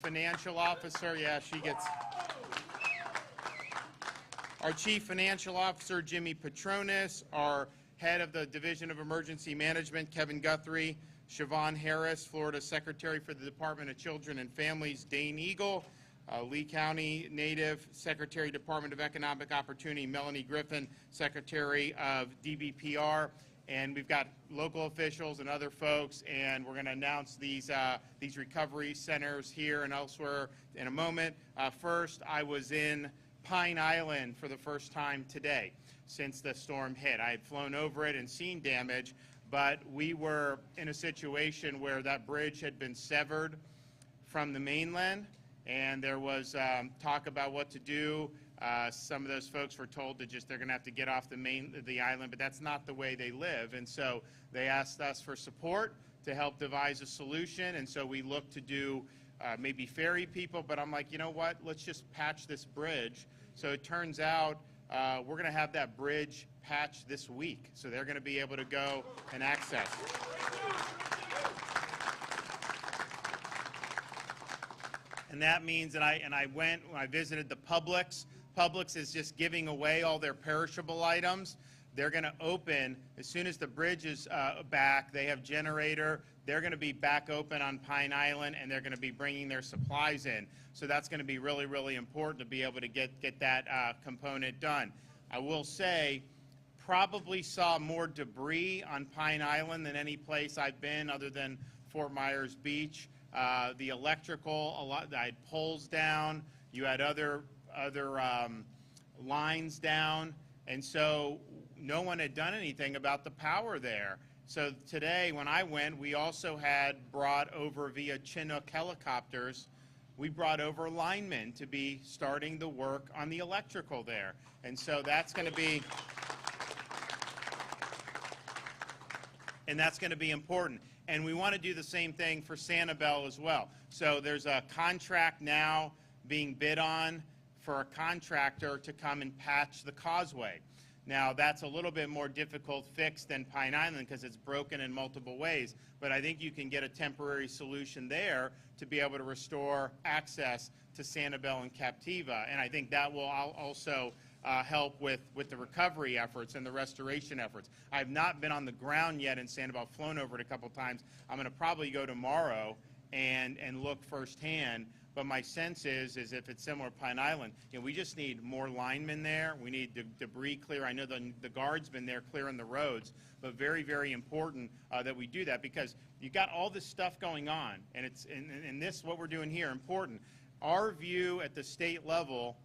Financial Officer, yeah, she gets. Our Chief Financial Officer, Jimmy Petronis, our Head of the Division of Emergency Management, Kevin Guthrie, Siobhan Harris, Florida Secretary for the Department of Children and Families, Dane Eagle, Lee County native, Secretary, Department of Economic Opportunity, Melanie Griffin, Secretary of DBPR, and we've got local officials and other folks, and we're going to announce these recovery centers here and elsewhere in a moment. First, I was in Pine Island for the first time today since the storm hit. I had flown over it and seen damage, but we were in a situation where that bridge had been severed from the mainland, and there was talk about what to do. Some of those folks were told to they're going to have to get off the island, but that's not the way they live. And so they asked us for support to help devise a solution. And so we looked to do maybe ferry people, but I'm like, you know what? Let's just patch this bridge. So it turns out we're going to have that bridge patched this week. So they're going to be able to go and access it. And that means that I visited the Publix. Publix is just giving away all their perishable items. They're going to open as soon as the bridge is back. They have generator. They're going to be back open on Pine Island, and they're going to be bringing their supplies in. So that's going to be really, really important to be able to get that component done. I will say, probably saw more debris on Pine Island than any place I've been other than Fort Myers Beach. The electrical, I had poles down. You had other lines down, and so no one had done anything about the power there. So today, when I went, we also had brought over via Chinook helicopters. We brought over linemen to be starting the work on the electrical there, and so that's going to be. And that's going to be important. And we want to do the same thing for Sanibel as well. So there's a contract now being bid on for a contractor to come and patch the causeway. Now, that's a little bit more difficult fix than Pine Island because it's broken in multiple ways. But I think you can get a temporary solution there to be able to restore access to Sanibel and Captiva. And I think that will also help with the recovery efforts and the restoration efforts. I have not been on the ground yet in Sanibel. I've flown over it a couple times. I'm going to probably go tomorrow and look firsthand. But my sense is if it's similar to Pine Island, we just need more linemen there. We need debris clear. I know the guards been there clearing the roads, but very, very important that we do that because you've got all this stuff going on, and it's and this what we're doing here important. Our view at the state level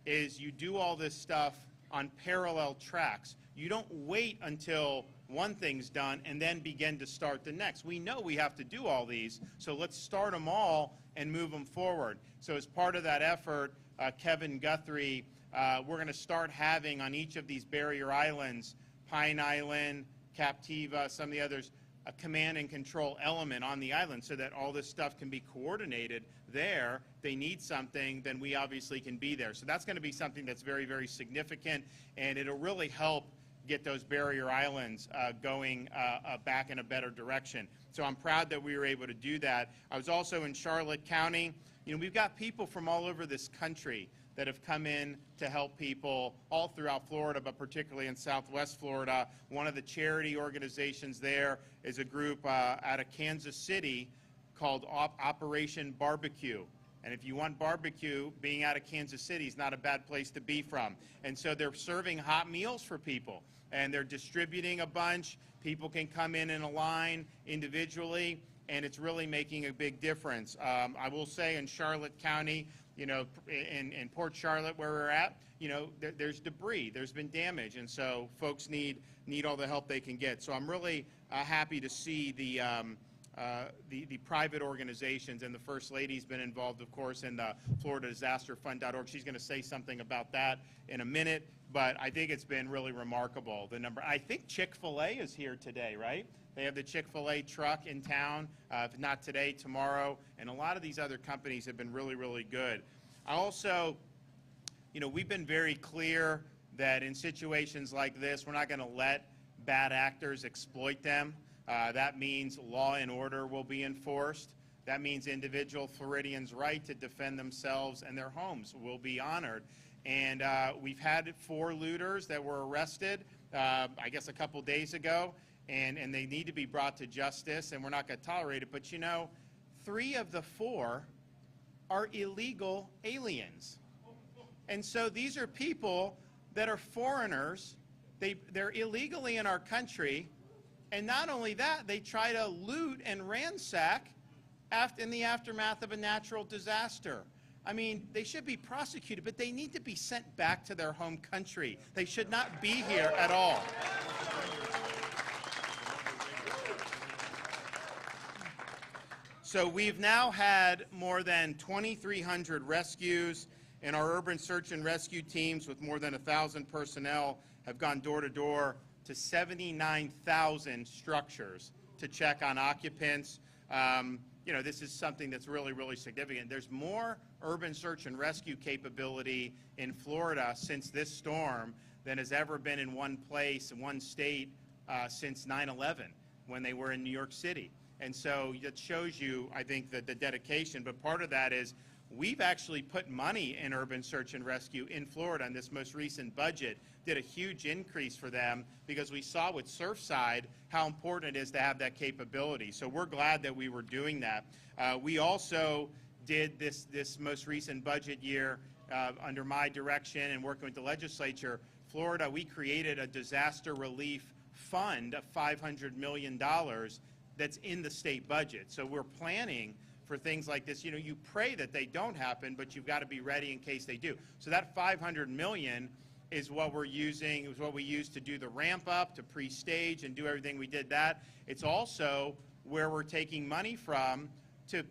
is you do all this stuff on parallel tracks. You don't wait until one thing's done and then begin to start the next. We know we have to do all these, so let's start them all and move them forward. So as part of that effort, Kevin Guthrie, we're going to start having on each of these barrier islands, Pine Island, Captiva, some of the others, a command and control element on the island so that all this stuff can be coordinated there. If they need something, then we obviously can be there. So that's going to be something that's very, very significant, and it'll really help get those barrier islands going back in a better direction. So I'm proud that we were able to do that. I was also in Charlotte County. We've got people from all over this country that have come in to help people all throughout Florida, but particularly in Southwest Florida. One of the charity organizations there is a group out of Kansas City called Operation Barbecue. And if you want barbecue, being out of Kansas City is not a bad place to be from. And so they're serving hot meals for people, and they're distributing a bunch. People can come in a line individually, and it's really making a big difference. I will say in Charlotte County, in Port Charlotte where we're at, there's debris, there's been damage, and so folks need all the help they can get. So I'm really happy to see the private organizations, and the First Lady's been involved, of course, in the FloridaDisasterFund.org. She's going to say something about that in a minute, but I think it's been really remarkable. The number, I think Chick-fil-A is here today, right? They have the Chick-fil-A truck in town, if not today, tomorrow, and a lot of these other companies have been really, really good. I also, we've been very clear that in situations like this, we're not going to let bad actors exploit them. That means law and order will be enforced. That means individual Floridians' right to defend themselves and their homes will be honored. And we've had 4 looters that were arrested, I guess a couple days ago, and they need to be brought to justice, and we're not going to tolerate it. But you know, 3 of the 4 are illegal aliens. And so these are people that are foreigners. They're illegally in our country. And not only that, they try to loot and ransack in the aftermath of a natural disaster. I mean, they should be prosecuted, but they need to be sent back to their home country. They should not be here at all. So we've now had more than 2,300 rescues, and our urban search and rescue teams with more than 1,000 personnel have gone door to door to 79,000 structures to check on occupants. You know, this is something that's really, really significant. There's more urban search and rescue capability in Florida since this storm than has ever been in one place, in one state, since 9/11, when they were in New York City. And so it shows you, I think, the dedication. But part of that is we've actually put money in urban search and rescue in Florida. In this most recent budget, did a huge increase for them because we saw with Surfside how important it is to have that capability. So we're glad that we were doing that. We also did this most recent budget year under my direction and working with the legislature, Florida, we created a disaster relief fund of $500 million that's in the state budget. So we're planning for things like this. You know, you pray that they don't happen, but you've got to be ready in case they do. So that $500 million is what we're using, is what we use to do the ramp up, to pre-stage and do everything we did that. It's also where we're taking money from to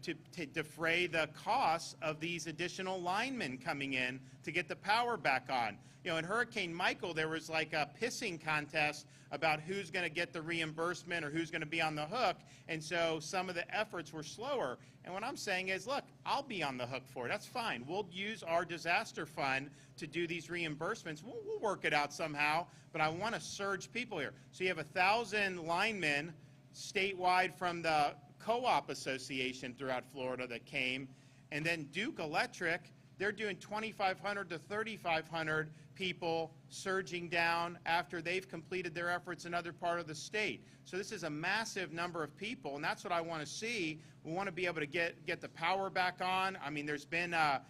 defray the costs of these additional linemen coming in to get the power back on. You know, in Hurricane Michael, there was like a pissing contest about who's going to get the reimbursement or who's going to be on the hook, and so some of the efforts were slower. And what I'm saying is, look, I'll be on the hook for it. That's fine. We'll use our disaster fund to do these reimbursements. We'll work it out somehow, but I want to surge people here. So you have 1,000 linemen statewide from the Co-op Association throughout Florida that came, and then Duke Electric, they're doing 2,500 to 3,500 people surging down after they've completed their efforts in other part of the state. So this is a massive number of people, and that's what I want to see. We want to be able to get the power back on. I mean, there's been a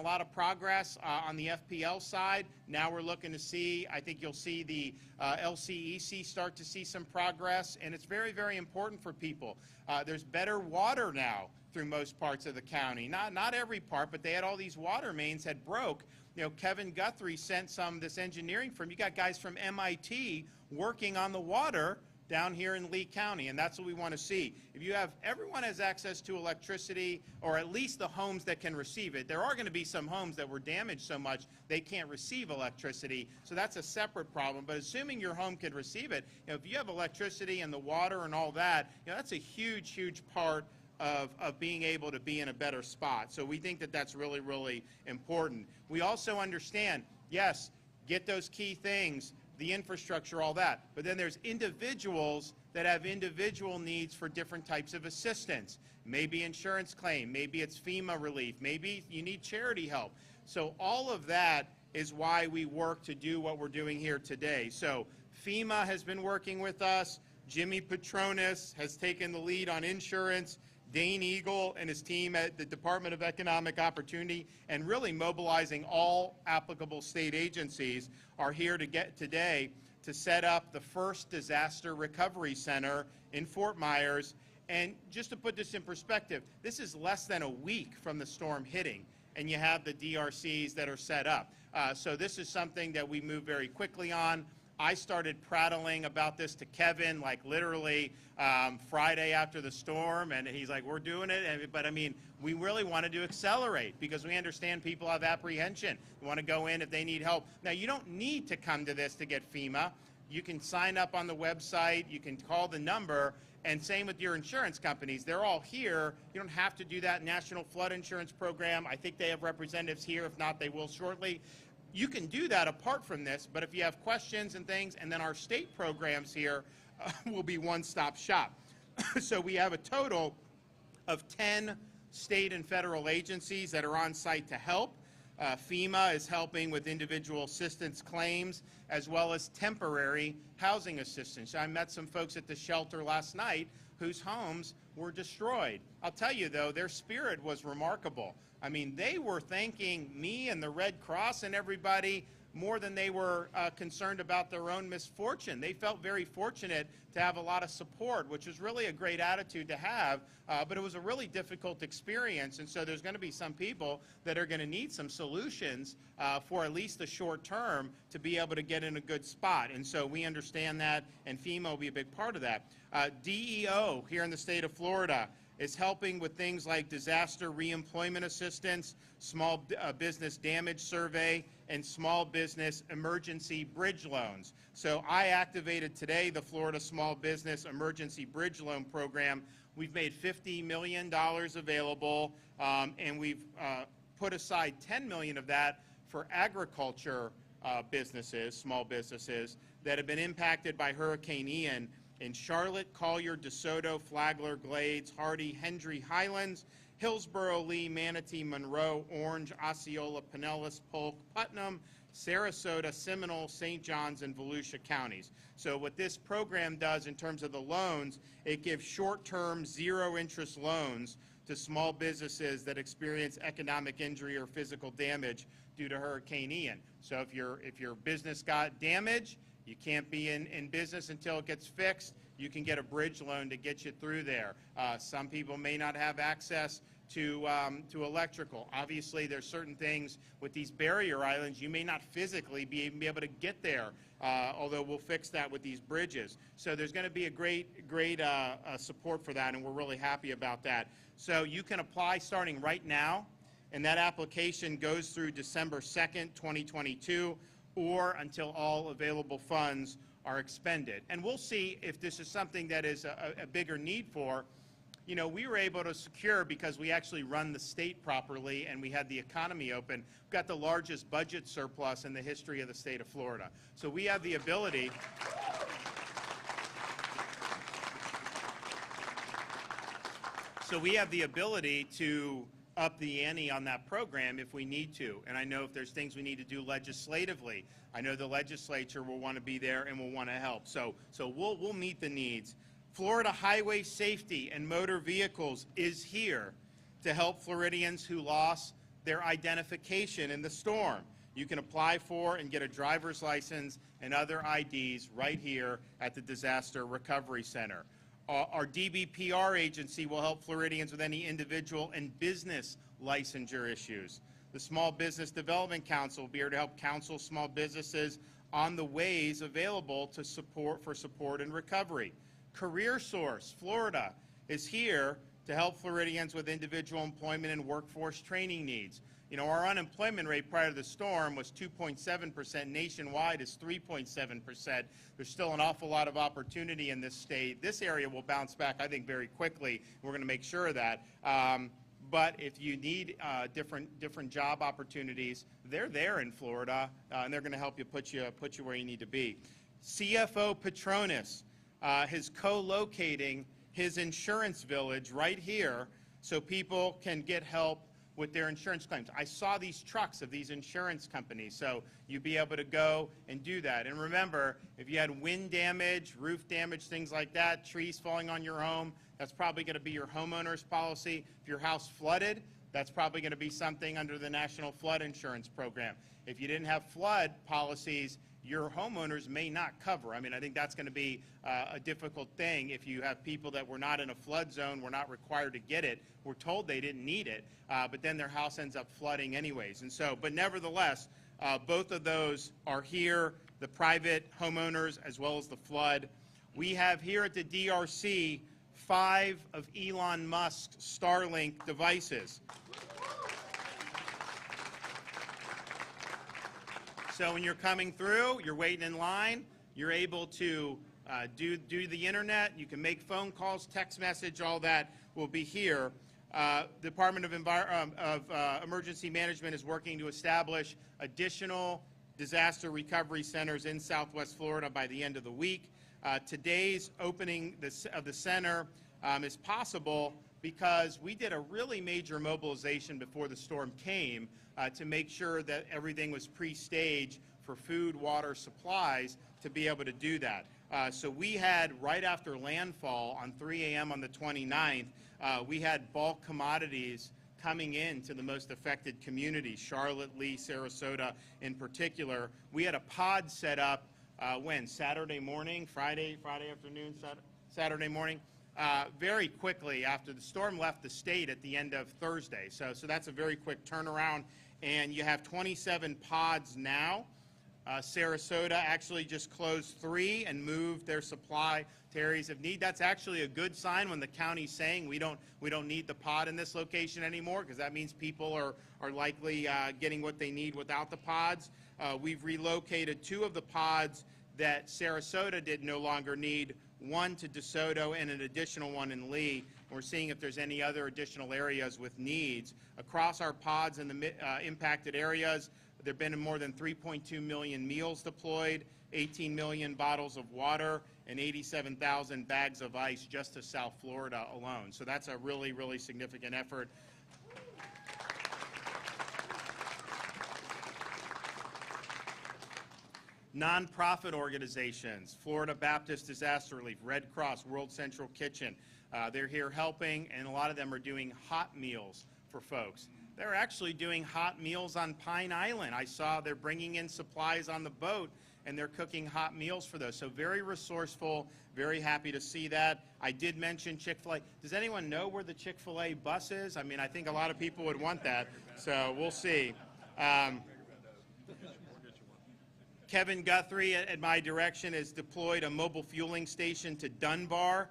lot of progress on the FPL side. Now we're looking to see, I think you'll see the LCEC start to see some progress, and it's very, very important for people. There's better water now through most parts of the county. Not every part, but they had all these water mains had broke. You know, Kevin Guthrie sent this engineering firm. You got guys from MIT working on the water down here in Lee County, and that's what we want to see. If you have, everyone has access to electricity, or at least the homes that can receive it. There are going to be some homes that were damaged so much they can't receive electricity, so that's a separate problem. But assuming your home can receive it, you know, if you have electricity and the water and all that, you know, that's a huge, huge part of being able to be in a better spot. So we think that that's really, really important. We also understand, yes, get those key things, the infrastructure, all that, but then there's individuals that have individual needs for different types of assistance. Maybe insurance claim, maybe it's FEMA relief, maybe you need charity help. So all of that is why we work to do what we're doing here today. So FEMA has been working with us. Jimmy Petronis has taken the lead on insurance. Dane Eagle and his team at the Department of Economic Opportunity, and really mobilizing all applicable state agencies, are here today to set up the first disaster recovery center in Fort Myers. And just to put this in perspective, this is less than a week from the storm hitting, and you have the DRCs that are set up. So this is something that we move very quickly on. I started prattling about this to Kevin, like literally Friday after the storm, and he's like, we're doing it. But I mean, we really wanted to accelerate because we understand people have apprehension. We want to go in if they need help. Now, you don't need to come to this to get FEMA. You can sign up on the website. You can call the number. And same with your insurance companies. They're all here. You don't have to do that National Flood Insurance Program. I think they have representatives here. If not, they will shortly. You can do that apart from this, but if you have questions and things, and then our state programs here will be one-stop shop. So we have a total of 10 state and federal agencies that are on site to help. FEMA is helping with individual assistance claims as well as temporary housing assistance. I met some folks at the shelter last night whose homes were destroyed. I'll tell you, though, their spirit was remarkable. I mean, they were thanking me and the Red Cross and everybody more than they were concerned about their own misfortune. They felt very fortunate to have a lot of support, which is really a great attitude to have, but it was a really difficult experience, and so there's going to be some people that are going to need some solutions for at least the short term to be able to get in a good spot, and so we understand that, and FEMA will be a big part of that. DEO here in the state of Florida is helping with things like disaster reemployment assistance, small business damage survey, and small business emergency bridge loans. So I activated today the Florida Small Business Emergency Bridge Loan Program. We've made $50 million available, and we've put aside $10 million of that for agriculture businesses, small businesses, that have been impacted by Hurricane Ian in Charlotte, Collier, DeSoto, Flagler, Glades, Hardy, Hendry, Highlands, Hillsborough, Lee, Manatee, Monroe, Orange, Osceola, Pinellas, Polk, Putnam, Sarasota, Seminole, St. Johns, and Volusia counties. So what this program does in terms of the loans, it gives short-term, zero-interest loans to small businesses that experience economic injury or physical damage due to Hurricane Ian. So if your business got damaged, you can't be in business until it gets fixed, you can get a bridge loan to get you through there. Some people may not have access to electrical. Obviously, there's certain things with these barrier islands, you may not physically be able to get there, although we'll fix that with these bridges. So there's going to be a great support for that, and we're really happy about that. So you can apply starting right now, and that application goes through December 2nd, 2022, or until all available funds are expended. And we'll see if this is something that is a bigger need for. You know, we were able to secure, because we actually run the state properly and we had the economy open, we've got the largest budget surplus in the history of the state of Florida. So we have the ability to up the ante on that program if we need to. And I know if there's things we need to do legislatively, I know the legislature will want to be there and will want to help. So we'll meet the needs. Florida Highway Safety and Motor Vehicles is here to help Floridians who lost their identification in the storm. You can apply for and get a driver's license and other IDs right here at the Disaster Recovery Center. Our DBPR agency will help Floridians with any individual and business licensure issues. The Small Business Development Council will be here to help counsel small businesses on the ways available to support and recovery. Career Source Florida is here to help Floridians with individual employment and workforce training needs. You know, our unemployment rate prior to the storm was 2.7%. Nationwide is 3.7%. There's still an awful lot of opportunity in this state. This area will bounce back, I think, very quickly. We're going to make sure of that. But if you need different job opportunities, they're there in Florida, and they're going to help you put you where you need to be. CFO Petronas is co-locating his insurance village right here so people can get help with their insurance claims. I saw these trucks of these insurance companies, so you'd be able to go and do that. And remember, if you had wind damage, roof damage, things like that, trees falling on your home, that's probably going to be your homeowner's policy. If your house flooded, that's probably going to be something under the National Flood Insurance Program. If you didn't have flood policies, your homeowners may not cover. I mean, I think that's going to be a difficult thing if you have people that were not in a flood zone, were not required to get it, were told they didn't need it, but then their house ends up flooding anyways. And so, but nevertheless, both of those are here, the private homeowners as well as the flood. We have here at the DRC 5 of Elon Musk's Starlink devices. So when you're coming through, you're waiting in line, you're able to do the internet, you can make phone calls, text message, all that will be here. Department of Emergency Management is working to establish additional disaster recovery centers in Southwest Florida by the end of the week. Today's opening of the center is possible because we did a really major mobilization before the storm came to make sure that everything was pre-staged for food, water, supplies to be able to do that. So we had, right after landfall on 3 a.m. on the 29th, we had bulk commodities coming in to the most affected communities, Charlotte, Lee, Sarasota in particular. We had a pod set up when? Saturday morning, Friday afternoon, Saturday morning. Very quickly after the storm left the state at the end of Thursday. So that's a very quick turnaround. And you have 27 pods now. Sarasota actually just closed 3 and moved their supply to areas of need. That's actually a good sign when the county's saying we don't need the pod in this location anymore, because that means people are likely getting what they need without the pods. We've relocated 2 of the pods that Sarasota did no longer need, 1 to DeSoto and an additional 1 in Lee. We're seeing if there's any other additional areas with needs. Across our pods in the impacted areas, there have been more than 3.2 million meals deployed, 18 million bottles of water, and 87,000 bags of ice just to South Florida alone. So that's a really, really significant effort. Nonprofit organizations, Florida Baptist Disaster Relief, Red Cross, World Central Kitchen, they're here helping, and a lot of them are doing hot meals for folks. They're actually doing hot meals on Pine Island. I saw they're bringing in supplies on the boat, and they're cooking hot meals for those. So very resourceful, very happy to see that. I did mention Chick-fil-A. Does anyone know where the Chick-fil-A bus is? I mean, I think a lot of people would want that, so we'll see. Kevin Guthrie, at my direction, has deployed a mobile fueling station to Dunbar,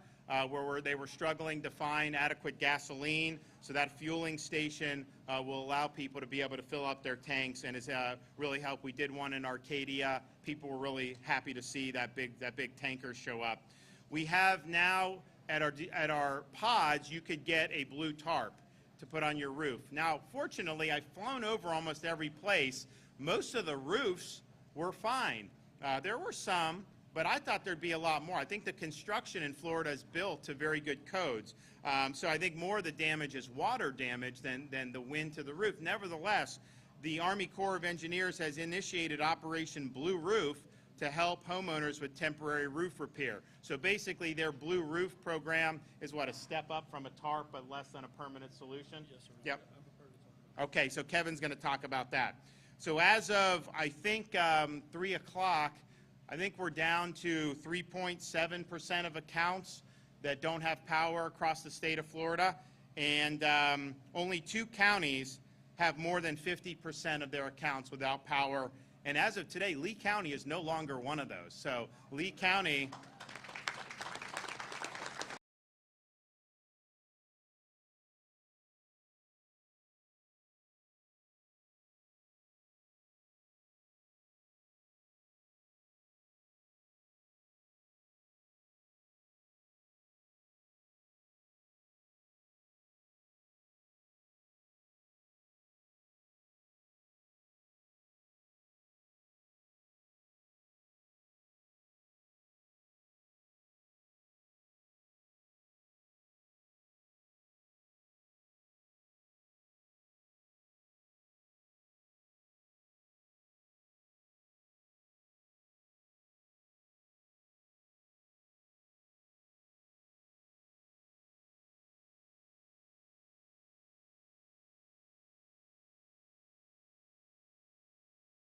where they were struggling to find adequate gasoline. So that fueling station will allow people to be able to fill up their tanks and has really helped. We did one in Arcadia. People were really happy to see that big tanker show up. We have now at our pods, you could get a blue tarp to put on your roof. Now, fortunately, I've flown over almost every place. Most of the roofs were fine. There were some, but I thought there'd be a lot more. I think the construction in Florida is built to very good codes. So I think more of the damage is water damage than the wind to the roof. Nevertheless, the Army Corps of Engineers has initiated Operation Blue Roof to help homeowners with temporary roof repair. So basically their Blue Roof program is what, a step up from a tarp but less than a permanent solution? Yes, sir. Yep. Okay, so Kevin's going to talk about that. So as of, I think, 3 o'clock, I think we're down to 3.7% of accounts that don't have power across the state of Florida, and only 2 counties have more than 50% of their accounts without power. And as of today, Lee County is no longer one of those. So Lee County